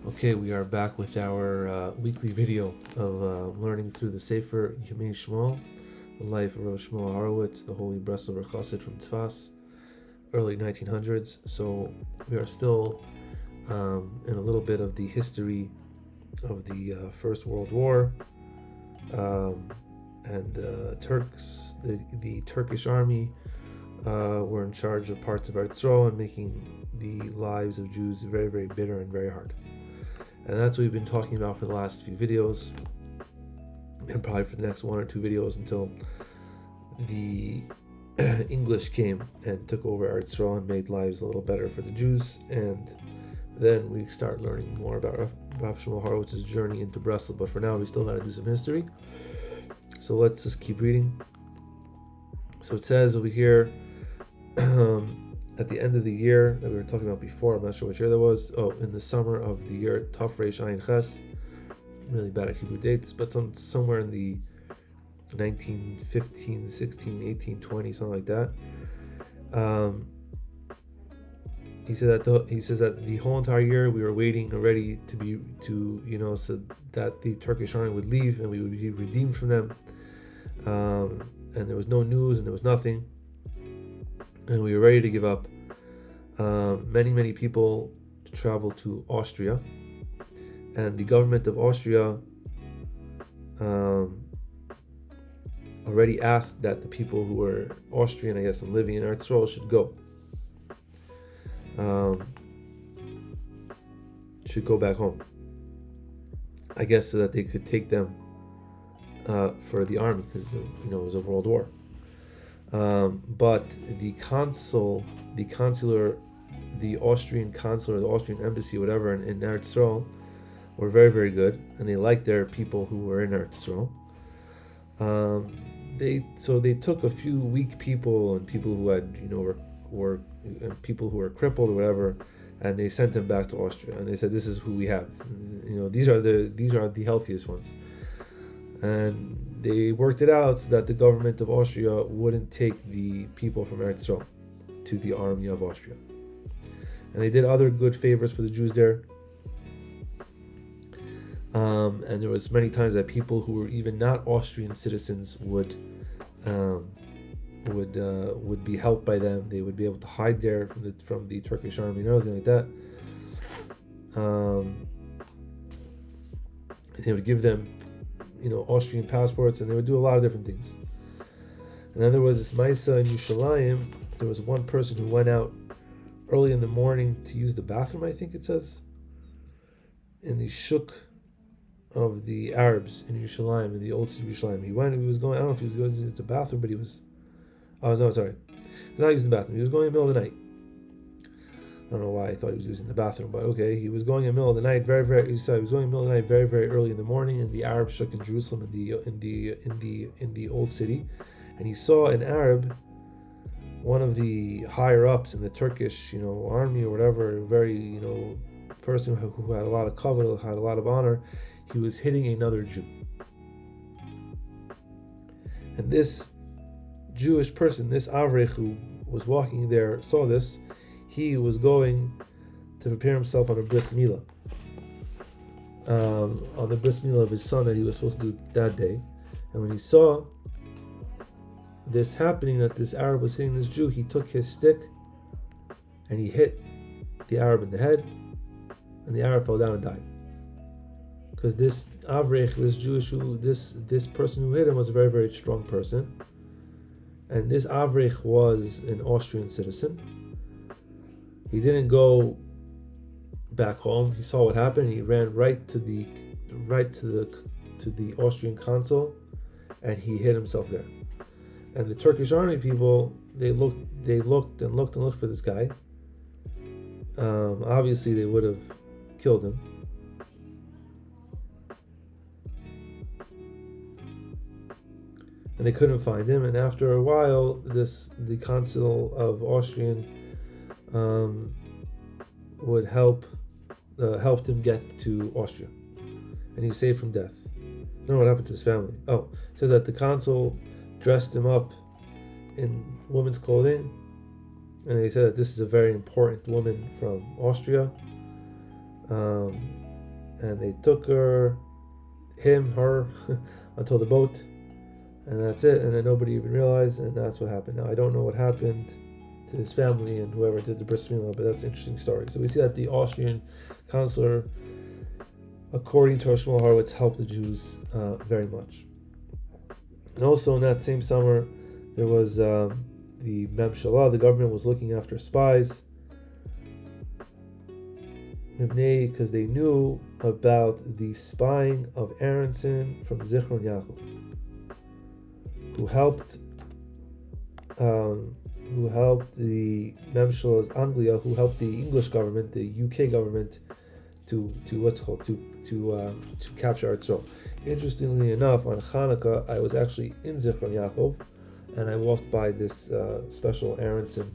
Okay, we are back with our weekly video of learning through the Sefer Yemei Shmuel, the life of Rav Shmuel Horowitz, the holy Breslov Chassid from Tzfat, early 1900s. So we are still in a little bit of the history of the First World War, and the Turkish army were in charge of parts of Eretz Yisrael and making the lives of Jews very, very bitter and very hard. And that's what we've been talking about for the last few videos, and probably for the next one or two videos until the English came and took over Eretz Yisrael and made lives a little better for the Jews. And then we start learning more about Rav Shmuel Horowitz's journey into Breslov. But for now, we still got to do some history. So let's just keep reading. So it says over here, at the end of the year that we were talking about before, I'm not sure which year that was. Oh, in the summer of the year Taf Reish Ayin Ches. Really bad at Hebrew dates, but somewhere in the 1915, 16, 18, 20, something like that. He says that the whole entire year we were waiting already so that the Turkish army would leave and we would be redeemed from them. And there was no news and there was nothing. And we were ready to give up. Many people traveled to Austria, and the government of Austria already asked that the people who were Austrian, I guess, and living in Eretz Yisrael should go back home, I guess, so that they could take them for the army, because it was a world war. But the Austrian consular, the Austrian embassy, whatever, in Eretz Yisrael, were very, very good, and they liked their people who were in Eretz Yisrael. They took a few weak people and people who had were people who were crippled or whatever, and they sent them back to Austria, and they said, "This is who we have. These are the healthiest ones." And they worked it out so that the government of Austria wouldn't take the people from Eretz Yisrael to the army of Austria. And they did other good favors for the Jews there. And there was many times that people who were even not Austrian citizens would be helped by them. They would be able to hide there from the Turkish army and everything like that. And they would give them Austrian passports, and they would do a lot of different things. And then there was this Maisa in Yerushalayim. There was one person who went out early in the morning to use the bathroom, I think it says, in the shuk of the Arabs in Yerushalayim, in the old city of Yerushalayim. He was going, I don't know if he was going to use the bathroom, but he was, he was not using the bathroom. He was going in the middle of the night. I don't know why I thought he was using the bathroom, but okay. He was going in the middle of the night, he was going in the middle of the night, very, very early in the morning, in the Arab shuk in Jerusalem, in the old city, and he saw an Arab, one of the higher ups in the Turkish, army or whatever, very, person who had a lot of kavod, had a lot of honor. He was hitting another Jew, and this Jewish person, this Avrech who was walking there, saw this. He was going to prepare himself on a bris milah, on the bris milah of his son that he was supposed to do that day. And when he saw this happening, that this Arab was hitting this Jew, he took his stick and he hit the Arab in the head, and the Arab fell down and died. Because this Avrech, this person who hit him was a very, very strong person, and this Avrech was an Austrian citizen. He didn't go back home. He saw what happened. He ran right to the Austrian consul, and he hid himself there. And the Turkish army people, they looked for this guy. Obviously, they would have killed him. And they couldn't find him. And after a while, the consul of Austrian helped him get to Austria, and he was saved from death. I don't know what happened to his family. Oh, it says that the consul dressed him up in women's clothing, and they said that this is a very important woman from Austria, and they took her until the boat, and that's it. And then nobody even realized, and that's what happened. Now I don't know what happened to his family and whoever did the bris milah, but that's an interesting story. So we see that the Austrian counselor, according to Rav Shmuel Horowitz, helped the Jews very much. And also in that same summer, there was the Memshalah, the government was looking after spies, because they knew about the spying of Aronson from Zichron Yaakov, who helped the Memshalah's Anglia, who helped the English government, the UK government, to capture Eretz Yisrael. Interestingly enough, on Hanukkah, I was actually in Zichron Yaakov, and I walked by this special Aronson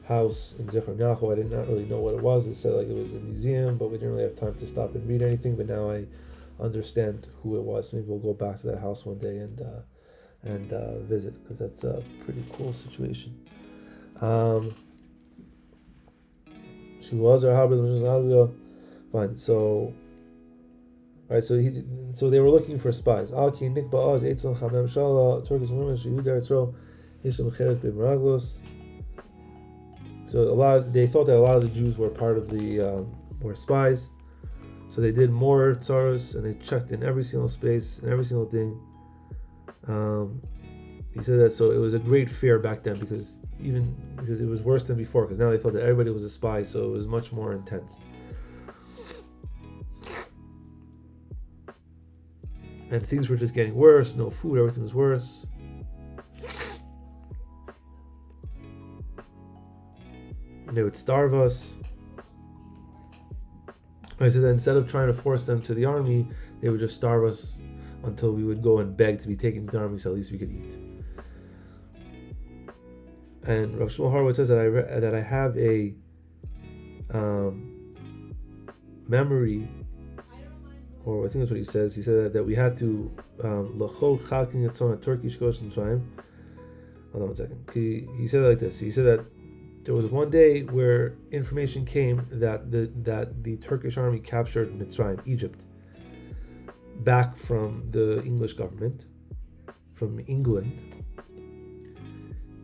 house in Zichron Yaakov. I did not really know what it was. It said like it was a museum, but we didn't really have time to stop and read anything. But now I understand who it was. Maybe we'll go back to that house one day and visit, because that's a pretty cool situation. She was our harbor. Fine. So, right. So they were looking for spies. Turkish women. So they thought that a lot of the Jews were part of the were spies. So they did more tzaros, and they checked in every single space and every single thing. He said that so it was a great fear back then, because it was worse than before, because now they thought that everybody was a spy, so it was much more intense. And things were just getting worse. No food, everything was worse. They would starve us. Right, so then instead of trying to force them to the army, they would just starve us until we would go and beg to be taken to the army, so at least we could eat. And Rav Shmuel Horowitz says that I have a memory, or I think that's what he says. He said that we had to l'chol chalkin yatzon Turkish gosh and Tzfat. Hold on 1 second. He said it like this. He said that there was one day where information came that the Turkish army captured Mitzrayim, Egypt, back from the English government, from England.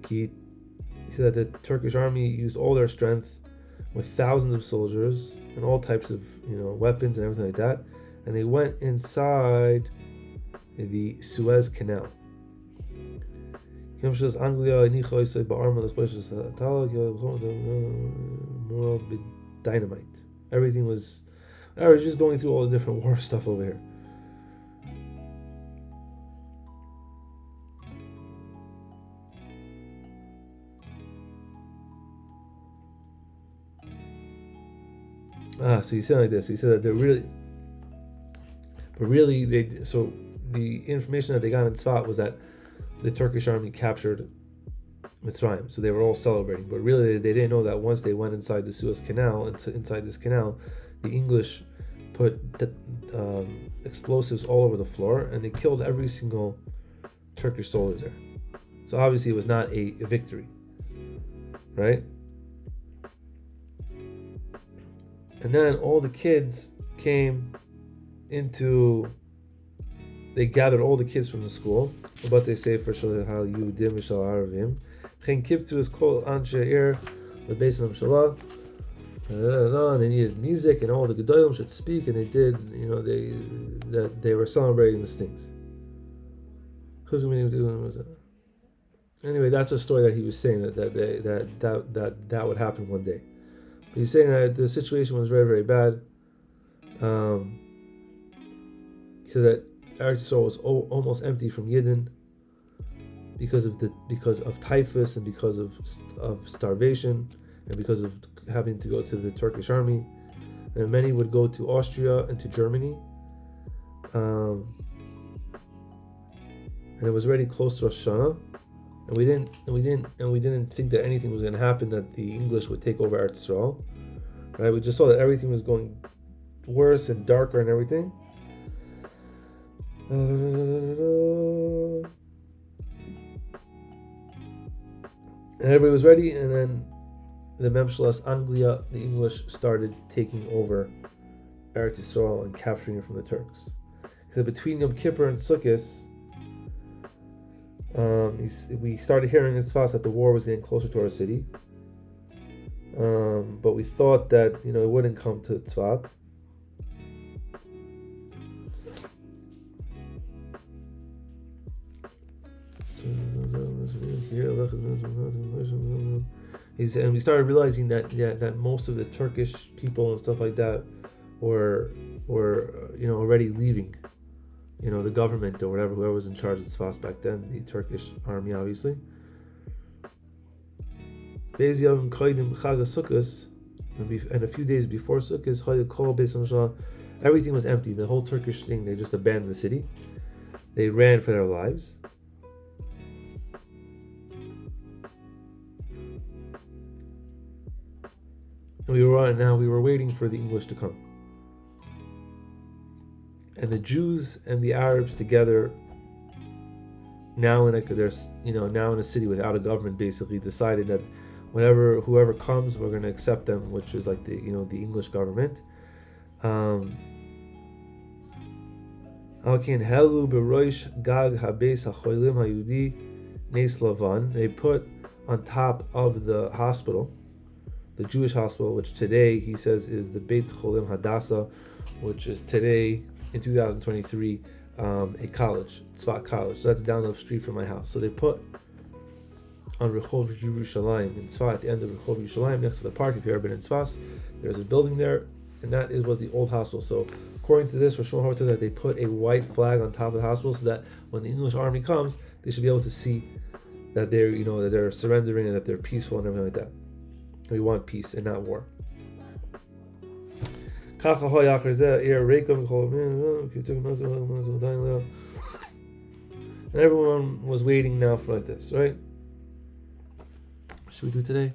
He said that the Turkish army used all their strength with thousands of soldiers and all types of weapons and everything like that, and they went inside the Suez Canal. Dynamite. Everything was. I was just going through all the different war stuff over here. So he said like this. He said that so the information that they got in Tzfat was that the Turkish army captured Mitzrayim, so they were all celebrating. But really, they didn't know that once they went inside the Suez Canal, inside this canal, the English put explosives all over the floor, and they killed every single Turkish soldier there. So obviously, it was not a victory, right? And then all the kids came into. They gathered all the kids from the school. But they say for Shalihal Yudim V'Shal Arvim. Chen Kibtzu is called Anshe Ir, the base of Shalach. They needed music, and all the Gedolim should speak, and they did. They were celebrating these things. Anyway, that's a story that he was saying that would happen one day. But he's saying that the situation was very, very bad. He said that Eretz Yisrael was almost empty from Yidden because of typhus, and because of starvation, and because of having to go to the Turkish army. And many would go to Austria and to Germany. And it was already close to Rosh Hashanah, and we didn't think that anything was going to happen, that the English would take over Eretz Yisrael. Right? We just saw that everything was going worse and darker and everything. And everybody was ready, and then the Memshalas Anglia, the English, started taking over Eretz Yisrael and capturing it from the Turks. He said between Yom Kippur and Sukkot, we started hearing in Tzfat that the war was getting closer to our city. But we thought that it wouldn't come to Tzfat. And we started realizing that most of the Turkish people and stuff like that were already leaving, the government or whoever was in charge of Tzfat back then, the Turkish army, obviously. And a few days before Sukkot, everything was empty. The whole Turkish thing, they just abandoned the city. They ran for their lives. And we were waiting for the English to come. And the Jews and the Arabs together, now in a city without a government, basically decided that whoever comes, we're going to accept them, which is like the English government. They put on top of the hospital, the Jewish hospital, which today he says is the Beit Cholim Hadassah, which is today in 2023 a college, Tzfat College. So that's down the street from my house. So they put on Rehov Yerushalayim in Tzfat, at the end of Rehov Yerushalayim, next to the park. If you've ever been in Tzfat, there's a building there, and that was the old hospital. So according to this, Rav Shmuel Horowitz said that they put a white flag on top of the hospital so that when the English army comes, they should be able to see that they're that they're surrendering and that they're peaceful and everything like that. We want peace and not war. And everyone was waiting now for like this, right? What should we do today?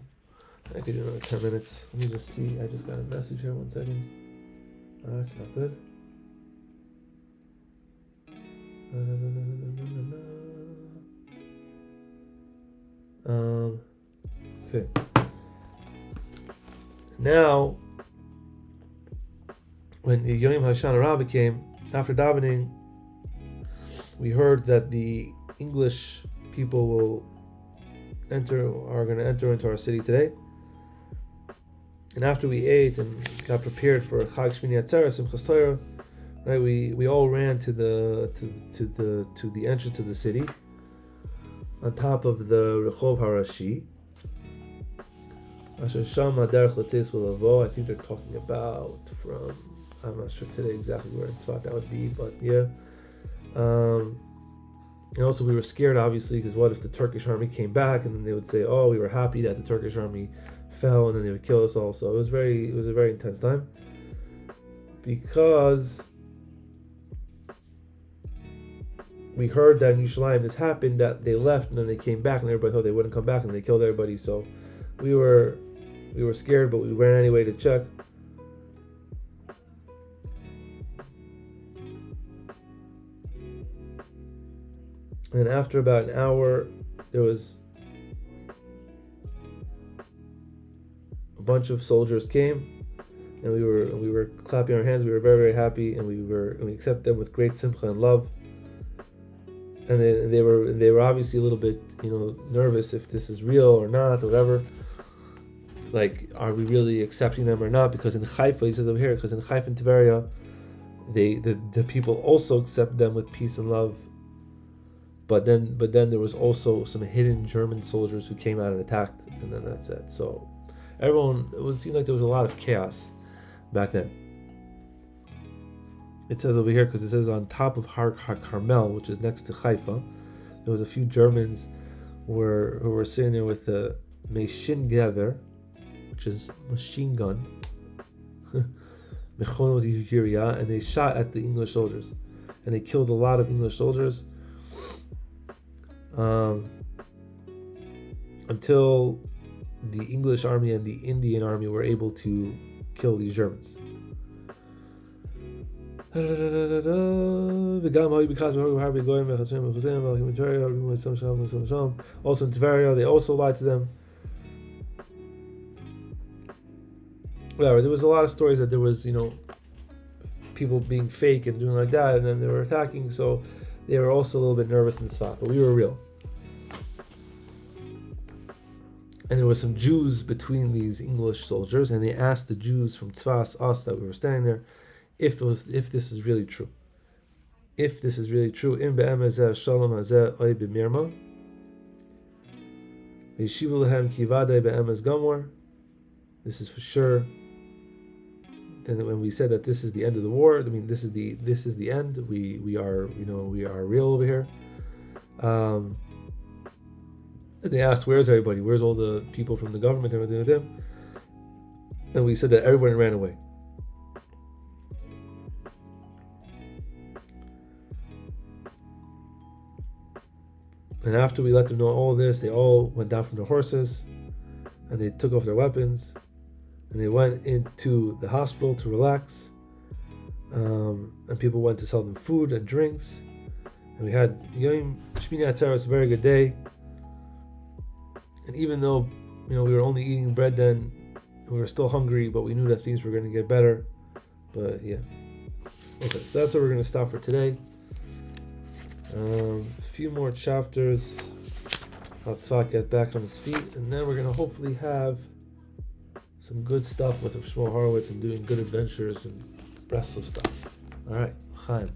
I could do another 10 minutes. Let me just see. I just got a message here. 1 second. That's not good. Okay. Now, when the Yom HaShana Rabbah came, after davening, we heard that the English people are going to enter into our city today. And after we ate and got prepared for Chag Shmini Atzeres Simchas Torah, right, we all ran to the entrance of the city, on top of the Rehov Harashi. I think they're talking about from, I'm not sure today exactly where in Tzfat that would be, but yeah. And also we were scared, obviously, because what if the Turkish army came back and then they would say, oh, we were happy that the Turkish army fell, and then they would kill us all. So it was a very intense time, because we heard that in Yerushalayim this happened, that they left and then they came back and everybody thought they wouldn't come back and they killed everybody. So we were scared, but we ran anyway to check. And after about an hour, there was a bunch of soldiers came, and we were clapping our hands. We were very, very happy, and we accepted them with great simcha and love. And they were obviously a little bit nervous if this is real or not, or whatever. Like, are we really accepting them or not? Because in Haifa, he says over here, because in Haifa and Tveria, the people also accept them with peace and love. But then there was also some hidden German soldiers who came out and attacked, and then that's it. So it seemed like there was a lot of chaos back then. It says over here, because it says on top of Har Carmel, which is next to Haifa, there was a few Germans who were sitting there with the Meshin Gever, which is machine gun, and they shot at the English soldiers, and they killed a lot of English soldiers. Until the English army and the Indian army were able to kill these Germans. Also in Tveria, they also lied to them. Whatever, there was a lot of stories that there was, people being fake and doing like that, and then they were attacking. So they were also a little bit nervous in Tzfat, but we were real. And there were some Jews between these English soldiers, and they asked the Jews from Tzfat, us that we were standing there, if this is really true. If this is really true, in be'emazeh shalom hazeh oy b'mirma, v'yeshivu lehem ki vadei be'emaz gamor. This is for sure. Then when we said that this is the end of the war, I mean this is the end. We are real over here. And they asked, where's everybody? Where's all the people from the government and everything with them? And we said that everybody ran away. And after we let them know all this, they all went down from their horses and they took off their weapons and they went into the hospital to relax. And people went to sell them food and drinks. And we had Yom Shmini Atzeres, a very good day. And even though, we were only eating bread then, we were still hungry, but we knew that things were going to get better. But yeah. Okay, so that's where we're going to stop for today. A few more chapters. How Tzfat get back on his feet. And then we're going to hopefully have some good stuff with Rav Shmuel Horowitz and doing good adventures and Breslov stuff. All right, Chaim.